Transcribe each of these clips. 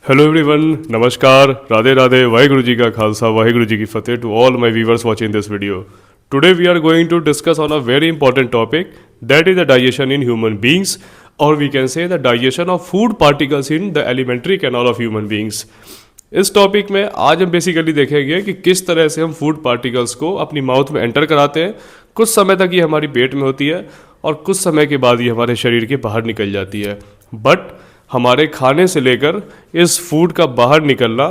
Hello everyone, नमस्कार, राधे राधे, वाहिगुरु जी का खालसा, वाहिगुरु जी की फतेह to all my viewers watching this video. Today we are going to discuss on a very important topic, that is the digestion in human beings, or we can say the digestion of food particles in the alimentary canal of human beings. इस topic में आज हम basically देखेंगे कि किस तरह से हम फूड पार्टिकल्स को अपनी माउथ में एंटर कराते हैं. कुछ समय तक ये हमारी पेट में होती है और कुछ समय के बाद ये हमारे शरीर के बाहर निकल जाती है. बट हमारे खाने से लेकर इस फूड का बाहर निकलना,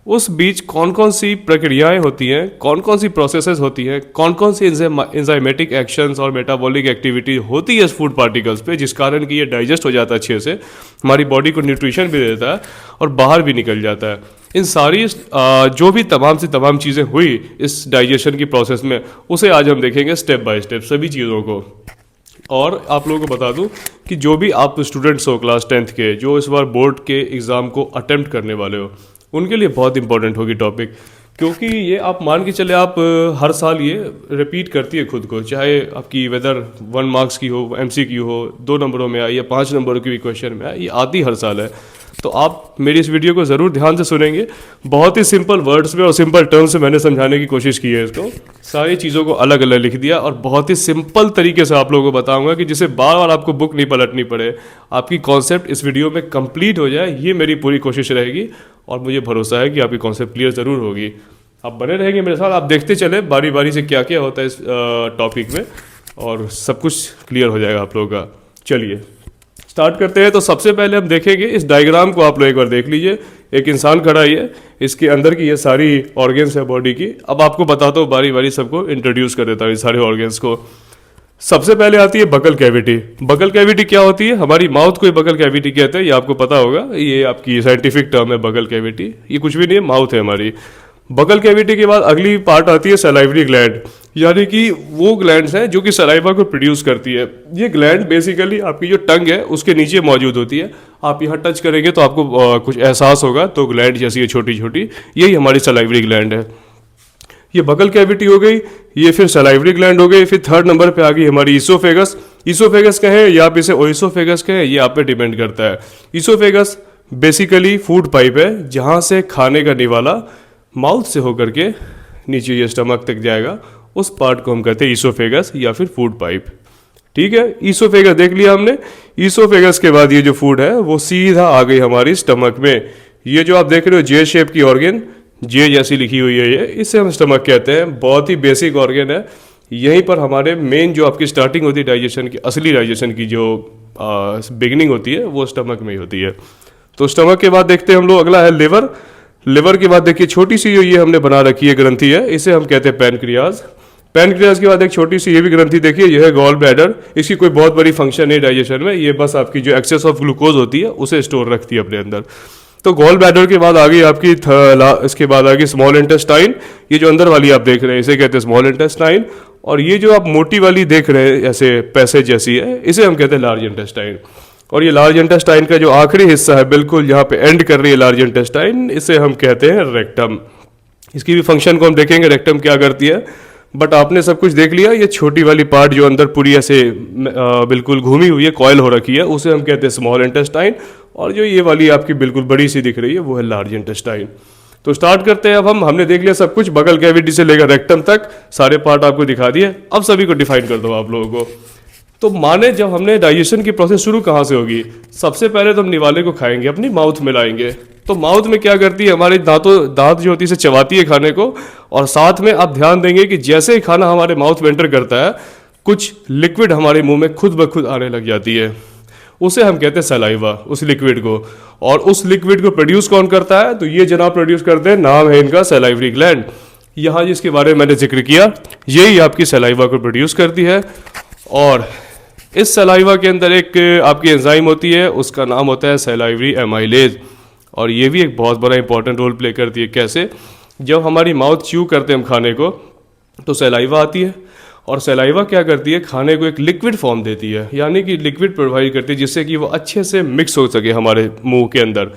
उस बीच कौन कौन सी प्रक्रियाएं होती हैं, कौन कौन सी प्रोसेसेस होती हैं, कौन कौन सी एंजाइमेटिक एक्शंस और मेटाबॉलिक एक्टिविटी होती है इस फूड पार्टिकल्स पे, जिस कारण कि ये डाइजेस्ट हो जाता है अच्छे से, हमारी बॉडी को न्यूट्रिशन भी देता है और बाहर भी निकल जाता है. इन सारी जो भी तमाम से तमाम चीज़ें हुई इस डाइजेशन की प्रोसेस में, उसे आज हम देखेंगे स्टेप बाय स्टेप सभी चीज़ों को. और आप लोगों को बता दूं कि जो भी आप स्टूडेंट्स हो क्लास 10th के, जो इस बार बोर्ड के एग्ज़ाम को अटेम्प्ट करने वाले हो, उनके लिए बहुत इंपॉर्टेंट होगी टॉपिक. क्योंकि ये आप मान के चले, आप हर साल ये रिपीट करती है खुद को, चाहे आपकी वेदर 1 मार्क्स की हो, MCQ हो, 2 नंबरों में आए या 5 नंबरों की भी क्वेश्चन में आए, ये आती हर साल है. तो आप मेरी इस वीडियो को ज़रूर ध्यान से सुनेंगे. बहुत ही सिंपल वर्ड्स में और सिंपल टर्म्स में मैंने समझाने की कोशिश की है इसको. सारी चीज़ों को अलग अलग लिख दिया और बहुत ही सिंपल तरीके से आप लोगों को बताऊंगा कि जिससे बार बार आपको बुक नहीं पलटनी पड़े, आपकी कॉन्सेप्ट इस वीडियो में कंप्लीट हो जाए, ये मेरी पूरी कोशिश रहेगी. और मुझे भरोसा है कि आपकी कॉन्सेप्ट क्लियर ज़रूर होगी. आप बने रहेंगे मेरे साथ, आप देखते चले बारी बारी से क्या क्या होता है इस टॉपिक में, और सब कुछ क्लियर हो जाएगा आप लोगों का. चलिए स्टार्ट करते हैं. तो सबसे पहले हम देखेंगे इस डायग्राम को. आप लोग एक बार देख लीजिए. एक इंसान खड़ा ही है, इसके अंदर की ये सारी ऑर्गेन्स है बॉडी की. अब आपको बताता हूँ, बारी बारी सबको इंट्रोड्यूस कर देता हूँ ये सारे ऑर्गेन्स को. सबसे पहले आती है बकल कैविटी. बकल कैविटी क्या होती है? हमारी माउथ को ही बकल कैविटी कहते हैं, ये आपको पता होगा. ये आपकी साइंटिफिक टर्म है बकल कैविटी. ये कुछ भी नहीं है, माउथ है हमारी. बकल कैविटी के बाद अगली पार्ट आती है सलाइवरी ग्लैंड, यानी कि वो ग्लैंड्स हैं जो कि सलाइवा को प्रोड्यूस करती है. ये ग्लैंड बेसिकली आपकी जो टंग है उसके नीचे मौजूद होती है. आप यहाँ टच करेंगे तो आपको कुछ एहसास होगा. तो ग्लैंड जैसी है छोटी छोटी, यही हमारी सलाइवरी ग्लैंड है. ये बकल कैविटी हो गई, ये फिर सलाइवरी ग्लैंड हो गई. फिर थर्ड नंबर पे आ गई हमारी ईसोफेगस. ईसोफेगस कहें या आप इसे ओइसोफेगस कहें, ये आप पे डिपेंड करता है. ईसोफेगस बेसिकली फूड पाइप है, जहाँ से खाने का निवाला माउथ से होकर के नीचे ये स्टमक तक जाएगा. उस पार्ट को हम कहते हैं ईसोफेगस या फिर फूड पाइप. ठीक है, ईसोफेगस देख लिया हमने. ईसोफेगस के बाद ये जो फूड है वो सीधा आ गई हमारी स्टमक में. ये जो आप देख रहे हो जे शेप की ऑर्गेन, जे जैसी लिखी हुई है, ये इसे हम स्टमक कहते हैं. बहुत ही बेसिक ऑर्गेन है. यहीं पर हमारे मेन जो आपकी स्टार्टिंग होती है डाइजेशन की, असली डाइजेशन की जो बिगिनिंग होती है, वो स्टमक में ही होती है. तो स्टमक के बाद देखते हैं हम लोग, अगला है लिवर. लिवर के बाद देखिए छोटी सी जो ये हमने बना रखी है ग्रंथि है, इसे हम कहते हैं पैनक्रियाज. पैनक्रियाज के बाद एक छोटी सी ये भी ग्रंथि देखिए, ये है गॉल ब्लैडर. इसकी कोई बहुत बड़ी फंक्शन नहीं डाइजेशन में, ये बस आपकी जो एक्सेस ऑफ ग्लूकोज होती है उसे स्टोर रखती है अपने अंदर. तो गॉल ब्लैडर के बाद आ गई आपकी इसके बाद आ गई स्मॉल इंटेस्टाइन. ये जो अंदर वाली आप देख रहे हैं इसे कहते हैं स्मॉल इंटेस्टाइन. और ये जो आप मोटी वाली देख रहे हैं ऐसे पैसेज जैसी है, इसे हम कहते हैं लार्ज इंटेस्टाइन. और ये लार्ज इंटेस्टाइन का जो आखिरी हिस्सा है, बिल्कुल यहाँ पे एंड कर रही है लार्ज इंटेस्टाइन, इसे हम कहते हैं रेक्टम. इसकी भी फंक्शन को हम देखेंगे रेक्टम क्या करती है. बट आपने सब कुछ देख लिया. ये छोटी वाली पार्ट जो अंदर पूरी ऐसे बिल्कुल घूमी हुई है, कॉयल हो रखी है, उसे हम कहते हैं स्मॉल इंटेस्टाइन. और जो ये वाली आपकी बिल्कुल बड़ी सी दिख रही है, वो है लार्ज इंटेस्टाइन. तो स्टार्ट करते हैं. अब हमने देख लिया सब कुछ, बगल कैविटी से लेकर रेक्टम तक सारे पार्ट आपको दिखा दिए. अब सभी को डिफाइन कर दो आप लोगों को. तो माने जब हमने डाइजेशन की प्रोसेस शुरू कहाँ से होगी? सबसे पहले तो हम निवाले को खाएंगे, अपनी माउथ में लाएंगे. तो माउथ में क्या करती है, हमारे दांत जो होती है इसे चबाती है खाने को. और साथ में आप ध्यान देंगे कि जैसे ही खाना हमारे माउथ में एंटर करता है, कुछ लिक्विड हमारे मुंह में खुद ब खुद आने लग जाती है. उसे हम कहते हैं सलाइवा, उस लिक्विड को. और उस लिक्विड को प्रोड्यूस कौन करता है? तो ये जनाब प्रोड्यूस करते हैं, नाम है इनका सलाइवरी ग्लैंड. यहाँ जिसके बारे में मैंने जिक्र किया, यही आपकी सलाइवा को प्रोड्यूस करती है. और इस सलाइवा के अंदर एक आपकी एंजाइम होती है, उसका नाम होता है सलाइवरी एमाइलेज. और ये भी एक बहुत बड़ा इंपॉर्टेंट रोल प्ले करती है. कैसे? जब हमारी माउथ च्यू करते हैं हम खाने को, तो सलाइवा आती है. और सलाइवा क्या करती है, खाने को एक लिक्विड फॉर्म देती है, यानी कि लिक्विड प्रोवाइड करती है, जिससे कि वो अच्छे से मिक्स हो सके हमारे मुंह के अंदर.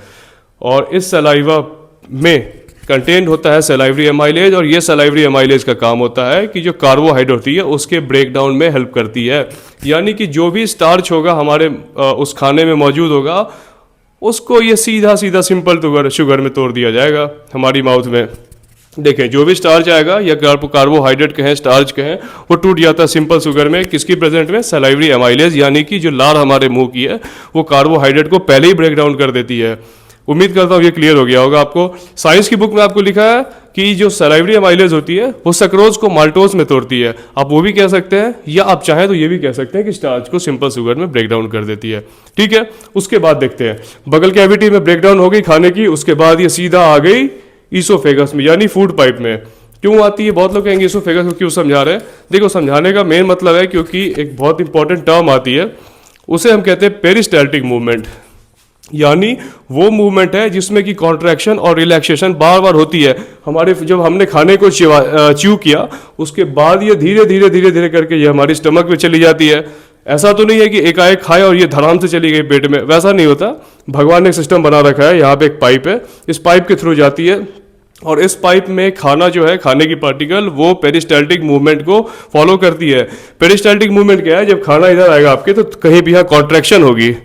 और इस सलाइवा में कंटेंट होता है सलाइवरी एमाइलेज. और ये सलाइवरी एमाइलेज का काम होता है कि जो कार्बोहाइड्रेट होती है उसके ब्रेक डाउन में हेल्प करती है. यानी कि जो भी स्टार्च होगा हमारे उस खाने में मौजूद होगा, उसको ये सीधा सीधा सिंपल शुगर में तोड़ दिया जाएगा हमारी माउथ में। देखें, जो भी स्टार्च आएगा या कार्बोहाइड्रेट कहें, स्टार्च कहें, वो टूट जाता है सिंपल शुगर में। किसकी प्रेजेंट में? सलाइवरी एमाइलेज, यानी कि जो लार हमारे मुंह की है वो कार्बोहाइड्रेट को पहले ही ब्रेक डाउन कर देती है। उम्मीद करता हूँ ये क्लियर हो गया होगा आपको। साइंस की बुक में आपको लिखा है कि जो सलाइवरी एमाइलेज होती है वो सक्रोज को माल्टोज में तोड़ती है। आप वो भी कह सकते हैं, या आप चाहें तो ये भी कह सकते हैं कि स्टार्च को सिंपल शुगर में ब्रेक डाउन कर देती है। ठीक है, उसके बाद देखते हैं, बगल कैविटी में ब्रेक डाउन हो गई खाने की, उसके बाद ये सीधा आ गई ईसोफेगस में, यानी फूड पाइप में। क्यों आती है? बहुत लोग कहेंगे ईसोफेगस को क्यों समझा रहे हैं। देखो, समझाने का मेन मतलब है क्योंकि एक बहुत इंपॉर्टेंट टर्म आती है, उसे हम कहते हैं पेरिस्टाल्टिक मूवमेंट, यानी वो मूवमेंट है जिसमें कि कॉन्ट्रैक्शन और रिलैक्सेशन बार बार होती है। हमारे जब हमने खाने को च्यू किया, उसके बाद ये धीरे धीरे धीरे धीरे करके ये हमारी स्टमक में चली जाती है। ऐसा तो नहीं है कि एकाएक खाए और ये धड़ाम से चली गई पेट में, वैसा नहीं होता। भगवान ने एक सिस्टम बना रखा है, यहाँ पे एक पाइप है, इस पाइप के थ्रू जाती है और इस पाइप में खाना जो है, खाने की पार्टिकल, वो पेरिस्टाल्टिक मूवमेंट को फॉलो करती है। पेरिस्टाल्टिक मूवमेंट क्या है? जब खाना इधर आएगा आपके तो कहीं भी यहाँ कॉन्ट्रैक्शन होगी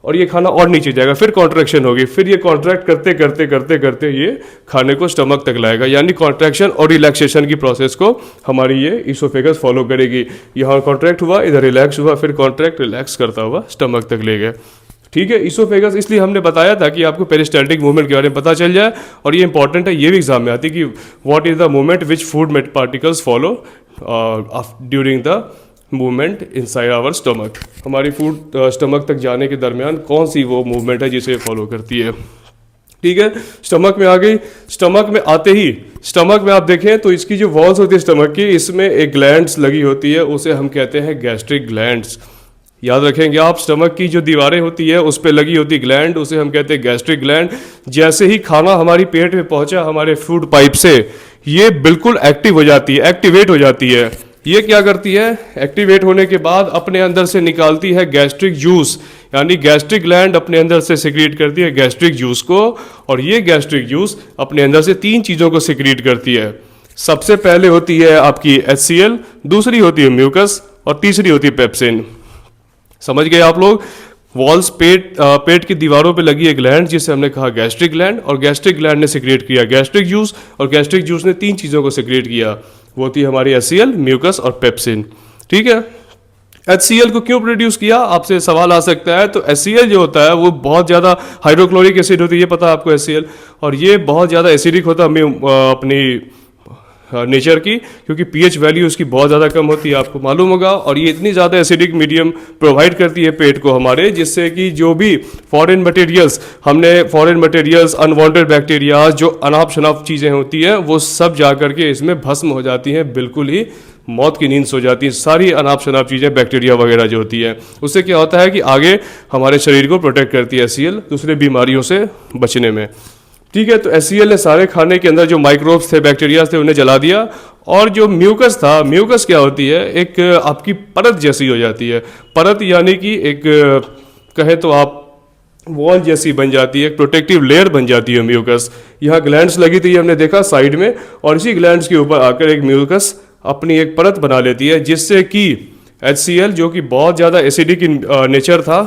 और ये खाना और नीचे जाएगा, फिर कॉन्ट्रैक्शन होगी, फिर ये कॉन्ट्रैक्ट करते करते करते करते ये खाने को स्टमक तक लाएगा। यानी कॉन्ट्रैक्शन और रिलैक्सेशन की प्रोसेस को हमारी ये ईसोफेगस फॉलो करेगी। यहाँ कॉन्ट्रैक्ट हुआ, इधर रिलैक्स हुआ, फिर कॉन्ट्रैक्ट रिलैक्स करता हुआ स्टमक तक ले गया। ठीक है, ईसोफेगस इसलिए हमने बताया था कि आपको पेरिस्टाल्टिक मूवमेंट के बारे में पता चल जाए, और ये इंपॉर्टेंट है, ये भी एग्जाम में आती है कि what is the movement which food particles follow during the movement inside our stomach. हमारी फूड स्टमक तक जाने के दरमियान कौन सी वो मूवमेंट है जिसे फॉलो करती है। ठीक है, स्टमक में आ गई। स्टमक में आते ही, स्टमक में आप देखें तो इसकी जो वॉल्स होती है स्टमक की, इसमें एक ग्लैंड्स लगी होती है, उसे हम कहते हैं गैस्ट्रिक ग्लैंड्स। याद रखेंगे आप, स्टमक की जो दीवारें होती है उस पर लगी होती ग्लैंड, उसे हम कहते हैं गैस्ट्रिक ग्लैंड। जैसे ही खाना हमारी पेट में पहुंचा हमारे फूड पाइप से, ये बिल्कुल एक्टिव हो जाती है, एक्टिवेट हो जाती है। ये क्या करती है? एक्टिवेट होने के बाद अपने अंदर से निकालती है गैस्ट्रिक जूस, यानी गैस्ट्रिक ग्लैंड अपने अंदर से सिक्रीट करती है गैस्ट्रिक जूस को, और ये गैस्ट्रिक जूस अपने अंदर से 3 चीज़ों को सिक्रीट करती है। सबसे पहले होती है आपकी HCl, दूसरी होती है म्यूकस, और तीसरी होती है पेप्सिन। समझ गए आप लोग? वॉल्स, पेट की दीवारों पे लगी एक ग्लैंड जिसे हमने कहा गैस्ट्रिक ग्लैंड, और गैस्ट्रिक ग्लैंड ने सिक्रिएट किया गैस्ट्रिक जूस, और गैस्ट्रिक जूस ने 3 चीज़ों को सिक्रिएट किया, वो थी हमारी HCl, म्यूकस और पेप्सिन। ठीक है, HCl को क्यों प्रोड्यूस किया, आपसे सवाल आ सकता है। तो HCl जो होता है वो बहुत ज़्यादा हाइड्रोक्लोरिक एसिड होती है, ये पता है आपको HCl, और ये बहुत ज़्यादा एसिडिक होता है अपनी नेचर की, क्योंकि pH वैल्यू उसकी बहुत ज़्यादा कम होती है, आपको मालूम होगा। और ये इतनी ज़्यादा एसिडिक मीडियम प्रोवाइड करती है पेट को हमारे, जिससे कि जो भी फॉरेन मटेरियल्स, अनवांटेड बैक्टीरिया, जो अनाप शनाप चीज़ें होती हैं, वो सब जा करके इसमें भस्म हो जाती हैं, बिल्कुल ही मौत की नींद सो जाती है। सारी अनाप शनाप चीज़ें, बैक्टीरिया वगैरह जो होती है, उससे क्या होता है कि आगे हमारे शरीर को प्रोटेक्ट करती है HCl दूसरे बीमारियों से बचने में। ठीक है, तो HCl ने सारे खाने के अंदर जो माइक्रोब्स थे, बैक्टीरिया थे, उन्हें जला दिया। और जो म्यूकस था, म्यूकस क्या होती है? एक आपकी परत जैसी हो जाती है। परत यानी कि एक कहें तो आप वॉल जैसी बन जाती है, एक प्रोटेक्टिव लेयर बन जाती है म्यूकस। यहाँ ग्लैंड्स लगी थी, हमने देखा साइड में, और इसी ग्लैंड्स के ऊपर आकर एक म्यूकस अपनी एक परत बना लेती है, जिससे कि HCl जो कि बहुत ज़्यादा एसिडिक इन नेचर था,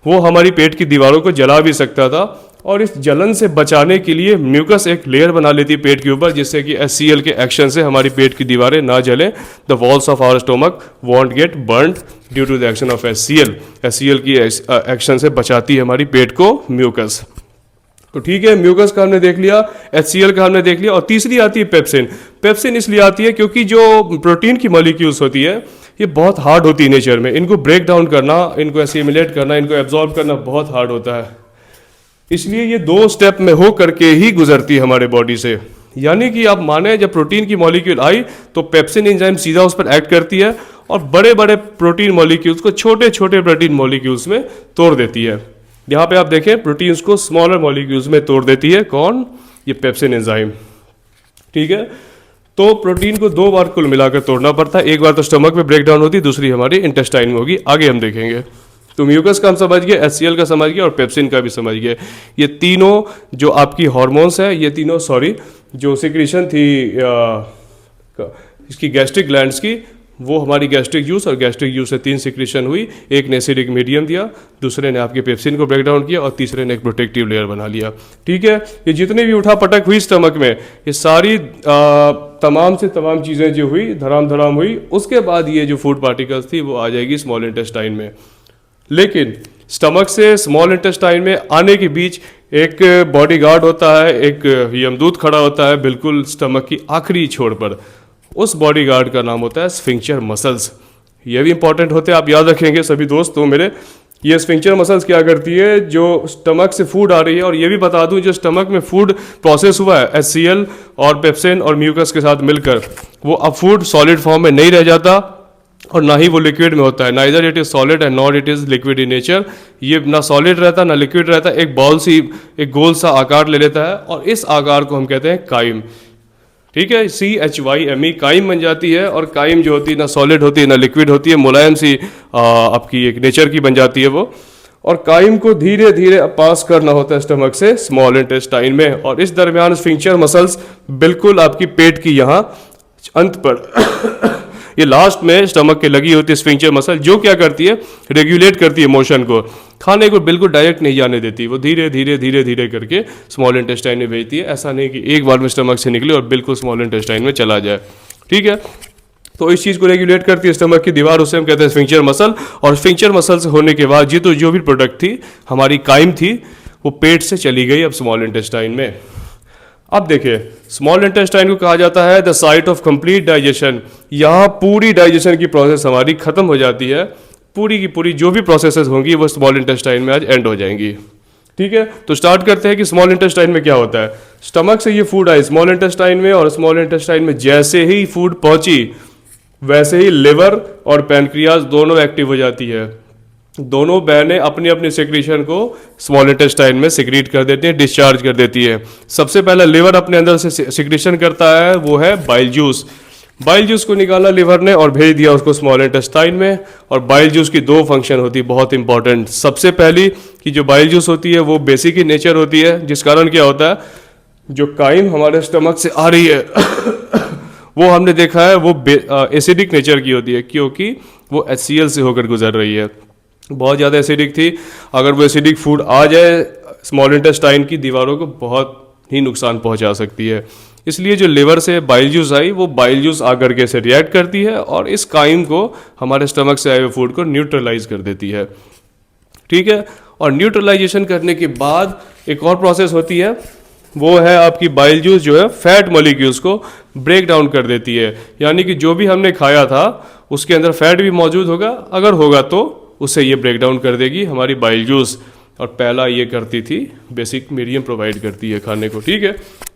वो हमारी पेट की दीवारों को जला भी सकता था। और इस जलन से बचाने के लिए म्यूकस एक लेयर बना लेती है पेट के ऊपर, जिससे कि HCl के एक्शन से हमारी पेट की दीवारें ना जलें। The walls of our stomach won't get burned due to the action of HCl। HCl की एक्शन से बचाती है हमारी पेट को म्यूकस। तो ठीक है, म्यूकस का हमने देख लिया, HCl का हमने देख लिया, और तीसरी आती है पेप्सिन। पेप्सिन इसलिए आती है क्योंकि जो प्रोटीन की मॉलिक्यूल्स होती है, ये बहुत हार्ड होती है नेचर में, इनको ब्रेक डाउन करना, इनको एसिमिलेट करना, इनको एब्जॉर्ब करना बहुत हार्ड होता है। इसलिए ये 2 स्टेप में हो करके ही गुजरती है हमारे बॉडी से। यानी कि आप माने, जब प्रोटीन की मॉलिक्यूल आई तो पेप्सिन एंजाइम सीधा उस पर एक्ट करती है और बड़े बड़े प्रोटीन मॉलिक्यूल्स को छोटे छोटे प्रोटीन मॉलिक्यूल्स में तोड़ देती है। यहाँ पे आप देखें, प्रोटीन्स को स्मॉलर मॉलिक्यूल्स में तोड़ देती है, कौन? ये पेप्सिन एंजाइम। ठीक है, तो प्रोटीन को 2 बार कुल मिलाकर तोड़ना पड़ता है। एक बार तो स्टमक में ब्रेक डाउन होती है, दूसरी हमारी इंटेस्टाइन में होगी, आगे हम देखेंगे। तो म्यूकस का हम समझ गए, HCl का समझ गए, और पेप्सिन का भी समझ गए। ये तीनों जो आपकी हार्मोन्स है, ये तीनों जो सिक्रीशन थी इसकी गैस्ट्रिक ग्लैंड्स की, वो हमारी गैस्ट्रिक जूस, और गैस्ट्रिक जूस से 3 सिक्रीशन हुई, एक ने एसिडिक मीडियम दिया, दूसरे ने आपके पेप्सिन को ब्रेक डाउन किया, और तीसरे ने एक प्रोटेक्टिव लेयर बना लिया। ठीक है, ये जितनी भी उठा पटक हुई स्टमक में, ये सारी तमाम से तमाम चीज़ें जो हुई, धराम धराम हुई, उसके बाद ये जो फूड पार्टिकल्स थी वो आ जाएगी स्मॉल इंटेस्टाइन में। लेकिन स्टमक से स्मॉल इंटेस्टाइन में आने के बीच एक बॉडीगार्ड होता है, एक यमदूत खड़ा होता है बिल्कुल स्टमक की आखिरी छोर पर। उस बॉडीगार्ड का नाम होता है स्फिंक्चर मसल्स। ये भी इंपॉर्टेंट होते हैं, आप याद रखेंगे सभी दोस्तों मेरे। ये स्फिंक्चर मसल्स क्या करती है, जो स्टमक से फूड आ रही है, और ये भी बता दूं, जो स्टमक में फूड प्रोसेस हुआ है HCl और पेप्सिन और म्यूकस के साथ मिलकर, वो अब फूड सॉलिड फॉर्म में नहीं रह जाता, और ना ही वो लिक्विड में होता है। Neither it is solid and not it is liquid in nature. ये ना सॉलिड रहता ना लिक्विड रहता, एक बॉल सी, एक गोल सा आकार ले लेता है, और इस आकार को हम कहते हैं काइम। ठीक है, CHYME काइम बन जाती है। और काइम जो होती है ना सॉलिड होती है ना लिक्विड होती है, मुलायम सी आपकी एक नेचर की बन जाती है वो। और काइम को धीरे धीरे पास करना होता है स्टमक से स्मॉल इंटेस्टाइन में, और इस दरमियान स्फिंक्चर मसल्स बिल्कुल आपकी पेट की यहाँ अंत पर ये लास्ट में स्टमक के लगी होती है स्फिंक्चर मसल, जो क्या करती है, रेगुलेट करती है मोशन को, खाने को बिल्कुल डायरेक्ट नहीं जाने देती, वो धीरे धीरे धीरे धीरे करके स्मॉल इंटेस्टाइन में भेजती है। ऐसा नहीं कि एक बार में स्टमक से निकले और बिल्कुल स्मॉल इंटेस्टाइन में चला जाए। ठीक है, तो इस चीज़ को रेगुलेट करती है स्टमक की दीवार, उसे हम कहते हैं स्फिंक्चर मसल। और स्फिंक्चर मसल से होने के बाद जो भी प्रोडक्ट थी, हमारी काइम थी, वो पेट से चली गई अब स्मॉल इंटेस्टाइन में। अब देखिए, स्मॉल इंटेस्टाइन को कहा जाता है the site of complete digestion. यहाँ पूरी डाइजेशन की प्रोसेस हमारी खत्म हो जाती है, पूरी की पूरी जो भी प्रोसेसेस होंगी वो स्मॉल इंटेस्टाइन में आज एंड हो जाएंगी। ठीक है, तो स्टार्ट करते हैं कि स्मॉल इंटेस्टाइन में क्या होता है। स्टमक से ये फूड आई स्मॉल इंटेस्टाइन में, और स्मॉल इंटेस्टाइन में जैसे ही फूड पहुंची वैसे ही लिवर और पैनक्रियाज दोनों एक्टिव हो जाती है। दोनों बहनें अपनी अपनी सिक्रीशन को स्मॉल इंटेस्टाइन में सिक्रीट कर देती हैं, डिस्चार्ज कर देती है। सबसे पहला लिवर अपने अंदर से सिक्रीशन करता है, वो है बाइल जूस। बाइल जूस को निकाला लिवर ने और भेज दिया उसको स्मॉल इंटेस्टाइन में। और बाइल जूस की 2 फंक्शन होती है बहुत इंपॉर्टेंट। सबसे पहली कि जो बाइल जूस होती है वो बेसिक इन नेचर होती है, जिस कारण क्या होता है, जो काइम हमारे स्टमक से आ रही है वो हमने देखा है वो एसिडिक नेचर की होती है, क्योंकि वो HCl से होकर गुजर रही है। बहुत ज़्यादा एसिडिक थी। अगर वो एसिडिक फूड आ जाए स्मॉल इंटेस्टाइन की दीवारों को बहुत ही नुकसान पहुंचा सकती है। इसलिए जो लिवर से बाइल जूस आई, वो बाइल जूस आकर के से रिएक्ट करती है और इस काइम को, हमारे स्टमक से आए हुए फूड को न्यूट्रलाइज कर देती है। ठीक है, और न्यूट्रलाइजेशन करने के बाद एक और प्रोसेस होती है, वो है आपकी बाइल जूस जो है फैट मॉलिक्यूल्स को ब्रेक डाउन कर देती है। यानी कि जो भी हमने खाया था उसके अंदर फैट भी मौजूद होगा, अगर होगा तो उसे ये ब्रेक डाउन कर देगी हमारी बाइल जूस। और पहला ये करती थी, बेसिक मीडियम प्रोवाइड करती है खाने को। ठीक है,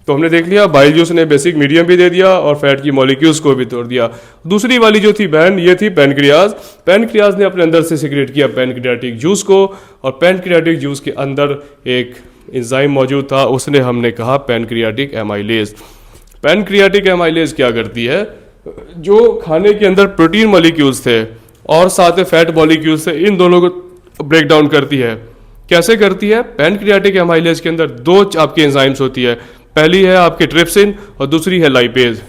तो हमने देख लिया बाइल जूस ने बेसिक मीडियम भी दे दिया और फैट की मॉलिक्यूल्स को भी तोड़ दिया। दूसरी वाली जो थी बहन, ये थी पैनक्रियाज। पैनक्रियाज ने अपने अंदर से सिक्रेट किया पैनक्रियाटिक जूस को, और पैनक्रियाटिक जूस के अंदर एक एंजाइम मौजूद था, उसने हमने कहा पैनक्रियाटिक एमाइलेज। पैनक्रियाटिक एमाइलेज क्या करती है, जो खाने के अंदर प्रोटीन मॉलिक्यूल्स थे और साथ में फैट मॉलिक्यूल्स थे, इन दोनों को ब्रेक डाउन करती है। कैसे करती है, पैनक्रियाटिक एमाइलेज के अंदर 2 आपकी एंजाइम्स होती है। पहली है आपके ट्रिप्सिन और दूसरी है लाइपेज।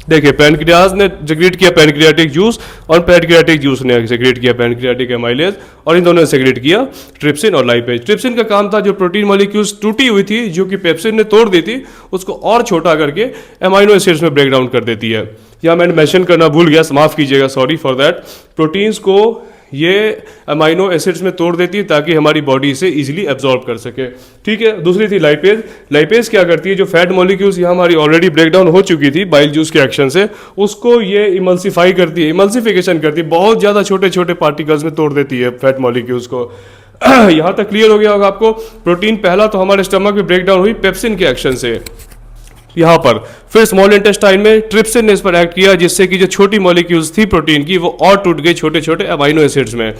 देखिए, पैनक्रियाज ने सिक्रेट किया पैनक्रियाटिक जूस और पैनक्रियाटिक जूस ने सिक्रेट किया पैनक्रियाटिक एमाइलेज, और इन दोनों ने सिक्रेट किया ट्रिप्सिन और लाइपेज। ट्रिप्सिन का काम था जो प्रोटीन मॉलिक्यूल्स टूटी हुई थी, जो कि पेप्सिन ने तोड़ दी थी, उसको और छोटा करके एमाइनो एसिड्स में ब्रेक डाउन कर देती है। या मैंने मेंशन करना भूल गया, माफ कीजिएगा, सॉरी फॉर दैट। प्रोटीन्स को ये अमाइनो एसिड्स में तोड़ देती है ताकि हमारी बॉडी इसे इजीली एब्जॉर्ब कर सके। ठीक है, दूसरी थी लाइपेज। लाइपेज क्या करती है, जो फैट मॉलिक्यूल्स यहाँ हमारी ऑलरेडी ब्रेक डाउन हो चुकी थी बाइल जूस के एक्शन से, उसको ये इमल्सिफाई करती है, इमल्सिफिकेशन करती है, बहुत ज़्यादा छोटे छोटे पार्टिकल्स में तोड़ देती है फैट मॉलिक्यूल्स को। यहाँ तक क्लियर हो गया होगा आपको। प्रोटीन पहला तो हमारे स्टमक में ब्रेक डाउन हुई पेप्सिन के एक्शन से यहाँ पर, फिर स्मॉल इंटेस्टाइन में ट्रिप्सिन ने इस पर एक्ट किया, जिससे कि जो छोटी मॉलिक्यूल्स थी प्रोटीन की वो और टूट गई छोटे छोटे अमाइनो एसिड्स में,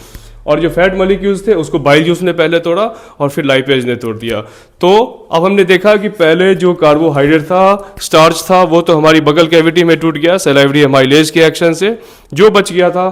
और जो फैट मॉलिक्यूल्स थे उसको बाइल जूस ने पहले तोड़ा और फिर लाइपेज ने तोड़ दिया। तो अब हमने देखा कि पहले जो कार्बोहाइड्रेट था, स्टार्च था, वो तो हमारी बगल कैविटी में टूट गया सलाइवरी एमाइलेज के एक्शन से। जो बच गया था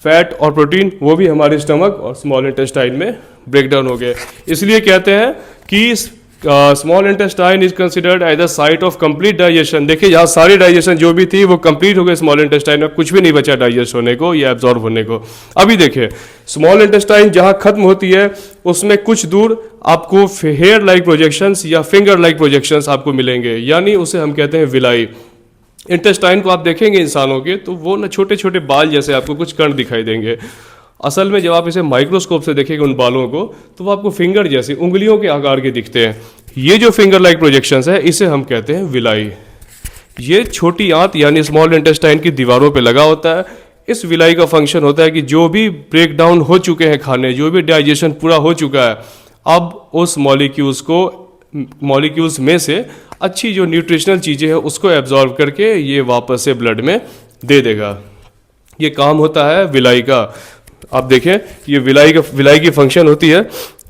फैट और प्रोटीन, वो भी हमारे स्टमक और स्मॉल इंटेस्टाइन में ब्रेक डाउन हो गए। इसलिए कहते हैं कि small intestine is considered as a site of complete digestion. देखिए यहाँ सारी डाइजेशन जो भी थी वो कंप्लीट हो गई स्मॉल इंटेस्टाइन में, कुछ भी नहीं बचा डाइजेस्ट होने को या एब्जॉर्ब होने को। अभी देखिए स्मॉल इंटेस्टाइन जहाँ खत्म होती है उसमें कुछ दूर आपको हेयर लाइक प्रोजेक्शंस या फिंगर लाइक प्रोजेक्शंस आपको मिलेंगे, यानी उसे हम कहते हैं विलाई। इंटेस्टाइन को आप देखेंगे इंसानों के तो वो ना छोटे छोटे बाल जैसे आपको कुछ कण दिखाई देंगे। असल में जब आप इसे माइक्रोस्कोप से देखेंगे उन बालों को तो वो आपको फिंगर जैसे उंगलियों के आकार के दिखते हैं। ये जो फिंगर लाइक प्रोजेक्शंस है इसे हम कहते हैं विलाई। ये छोटी आंत यानी स्मॉल इंटेस्टाइन की दीवारों पे लगा होता है। इस विलाई का फंक्शन होता है कि जो भी ब्रेक डाउन हो चुके हैं खाने, जो भी डाइजेशन पूरा हो चुका है, अब उस मॉलिक्यूल्स में से अच्छी जो न्यूट्रिशनल चीज़ें हैं उसको एब्जॉर्ब करके ये वापस से ब्लड में दे देगा। ये काम होता है विलाई का। आप देखें ये विलाई की फंक्शन होती है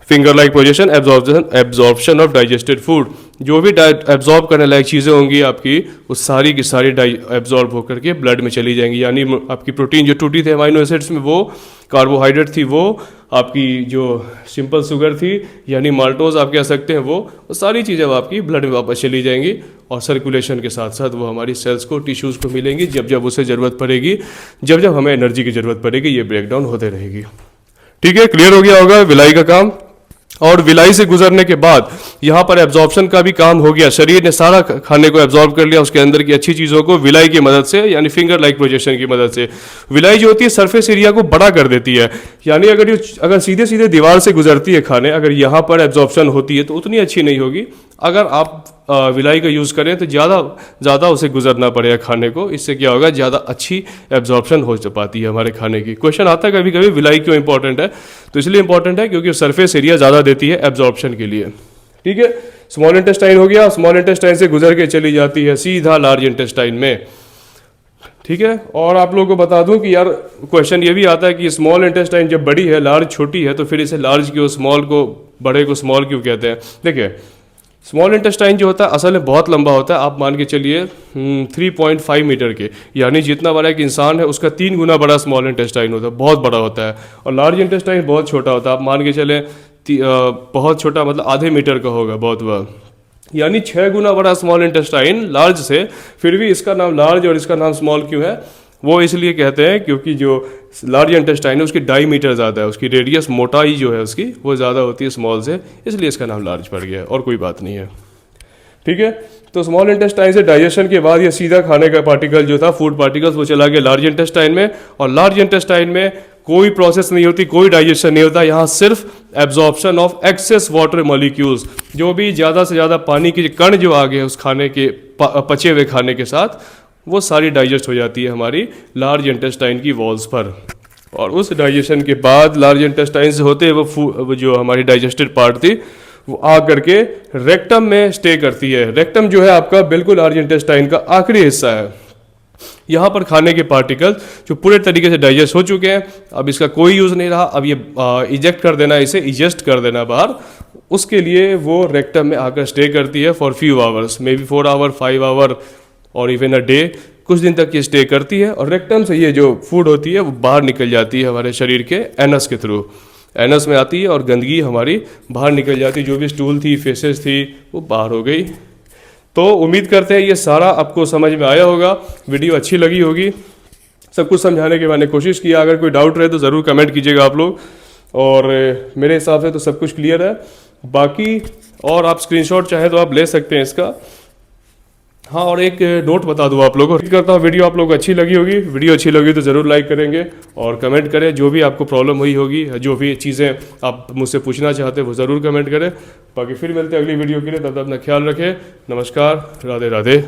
finger like projection, absorption of digested food. जो भी एब्जॉर्ब करने लायक चीज़ें होंगी आपकी वो सारी की सारी एब्जॉर्ब होकर के ब्लड में चली जाएंगी, यानी आपकी प्रोटीन जो टूटी थी अमाइनो एसिड्स में, वो कार्बोहाइड्रेट थी, वो आपकी जो सिंपल शुगर थी यानी माल्टोज आप कह सकते हैं, वो सारी चीज़ें आपकी ब्लड में वापस चली जाएंगी और सर्कुलेशन के साथ साथ वो हमारी सेल्स को, टिश्यूज़ को मिलेंगी। जब जब उसे ज़रूरत पड़ेगी, जब जब हमें एनर्जी की ज़रूरत पड़ेगी, ये ब्रेकडाउन होते रहेगी। ठीक है, क्लियर हो गया होगा विलाई का काम। और विलाई से गुजरने के बाद यहाँ पर एब्जॉर्प्शन का भी काम हो गया। शरीर ने सारा खाने को एब्जॉर्ब कर लिया, उसके अंदर की अच्छी चीज़ों को विलाई की मदद से यानी फिंगर लाइक प्रोजेक्शन की मदद से। विलाई जो होती है सरफेस एरिया को बड़ा कर देती है, यानी अगर सीधे सीधे दीवार से गुजरती है खाने, अगर यहाँ पर एब्जॉर्प्शन होती है तो उतनी अच्छी नहीं होगी। अगर आप विलाई का यूज़ करें तो ज़्यादा उसे गुजरना पड़ेगा खाने को। इससे क्या होगा, ज़्यादा अच्छी एब्जॉर्प्शन हो पाती है हमारे खाने की। क्वेश्चन आता है कभी कभी विलाई क्यों इंपॉर्टेंट है, तो इसलिए इंपॉर्टेंट है क्योंकि सरफेस एरिया ज़्यादा देती है एब्जॉर्प्शन के लिए। ठीक है, स्मॉल इंटेस्टाइन हो गया। स्मॉल इंटेस्टाइन से गुजर के चली जाती है सीधा लार्ज इंटेस्टाइन में। ठीक है, और आप लोगों को बता दूं कि यार क्वेश्चन ये भी आता है कि स्मॉल इंटेस्टाइन जब बड़ी है, लार्ज छोटी है, तो फिर इसे लार्ज क्यों, स्मॉल को बड़े को स्मॉल क्यों कहते हैं। देखिए स्मॉल इंटेस्टाइन जो होता है असल में बहुत लंबा होता है। आप मान के चलिए 3.5 मीटर के, यानी जितना बड़ा एक इंसान है उसका 3 गुना बड़ा स्मॉल इंटेस्टाइन होता है, बहुत बड़ा होता है। और लार्ज इंटेस्टाइन बहुत छोटा होता है, आप मान के चले बहुत छोटा मतलब आधे मीटर का होगा, बहुत बड़ा, यानी 6 गुना बड़ा स्मॉल इंटेस्टाइन लार्ज से। फिर भी इसका नाम लार्ज और इसका नाम स्मॉल क्यों है, वो इसलिए कहते हैं क्योंकि जो लार्ज इंटेस्टाइन है उसकी डायमीटर ज़्यादा है, उसकी रेडियस, मोटाई जो है उसकी वो ज़्यादा होती है स्मॉल से, इसलिए इसका नाम लार्ज पड़ गया, और कोई बात नहीं है। ठीक है, तो स्मॉल इंटेस्टाइन से डाइजेशन के बाद ये सीधा खाने का पार्टिकल जो था, फूड पार्टिकल्स, वो चला गया लार्ज इंटेस्टाइन में। और लार्ज इंटेस्टाइन में कोई प्रोसेस नहीं होती, कोई डाइजेशन नहीं होता, यहाँ सिर्फ absorption of excess water molecules, जो भी ज़्यादा से ज़्यादा पानी के कण जो आ गए उस खाने के पचे हुए खाने के साथ, वो सारी डाइजेस्ट हो जाती है हमारी लार्ज इंटेस्टाइन की वॉल्स पर। और उस डाइजेशन के बाद लार्ज इंटेस्टाइन से होते वो जो हमारी डाइजेस्टेड पार्ट थी वो आ करके रेक्टम में स्टे करती है। रेक्टम जो है आपका बिल्कुल लार्ज इंटेस्टाइन का आखिरी हिस्सा है। यहाँ पर खाने के पार्टिकल जो पूरे तरीके से डाइजेस्ट हो चुके हैं, अब इसका कोई यूज़ नहीं रहा, अब ये इजेक्ट कर देना, इसे इजेस्ट कर देना बाहर। उसके लिए वो रेक्टम में आकर स्टे करती है for few hours, may be 4 hour, 5 hour और इवन अ डे, कुछ दिन तक ये स्टे करती है। और रेक्टम से ये जो फूड होती है वो बाहर निकल जाती है हमारे शरीर के एनस के थ्रू, एनस में आती है और गंदगी हमारी बाहर निकल जाती है, जो भी स्टूल थी, फेसेस थी, वो बाहर हो गई। तो उम्मीद करते हैं ये सारा आपको समझ में आया होगा, वीडियो अच्छी लगी होगी, सब कुछ समझाने की मैंने कोशिश किया। अगर कोई डाउट रहे तो ज़रूर कमेंट कीजिएगा आप लोग, और मेरे हिसाब से तो सब कुछ क्लियर है। बाकी और आप स्क्रीनशॉट चाहे तो आप ले सकते हैं इसका। हाँ, और एक नोट बता दूँ आप लोगों को, करता हूँ वीडियो आप लोगों को अच्छी लगी होगी, वीडियो अच्छी लगी तो ज़रूर लाइक करेंगे और कमेंट करें। जो भी आपको प्रॉब्लम हुई होगी, जो भी चीज़ें आप मुझसे पूछना चाहते हैं वो ज़रूर कमेंट करें। बाकी फिर मिलते हैं अगली वीडियो के लिए, तब तक अपना ख्याल रखें। नमस्कार, राधे राधे।